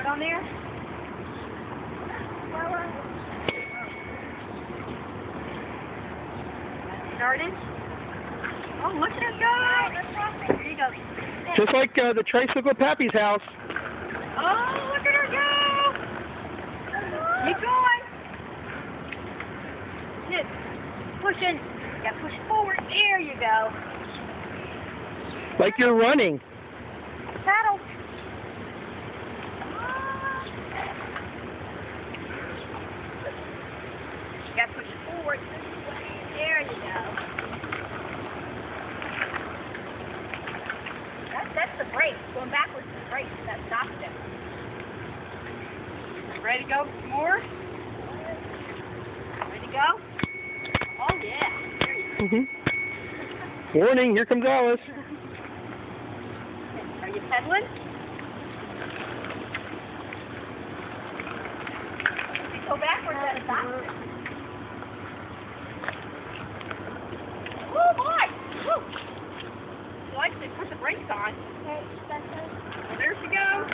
Good on there? Started? Oh, look at her go! Here you go. Just like the tricycle at Pappy's house. Oh, look at her go! Keep going. Just pushing. You got to push forward. There you go. Like you're running. Paddle. You got to push forward. There you go. That's the brake. Going backwards is the brake. That stops it. Ready to go some more? Ready to go? Oh, yeah. There you go. Warning, here comes Alice. Are you pedaling? If you go backwards, that stops it. Oh, boy! Woo! She likes to put the brakes on. Well, there she goes.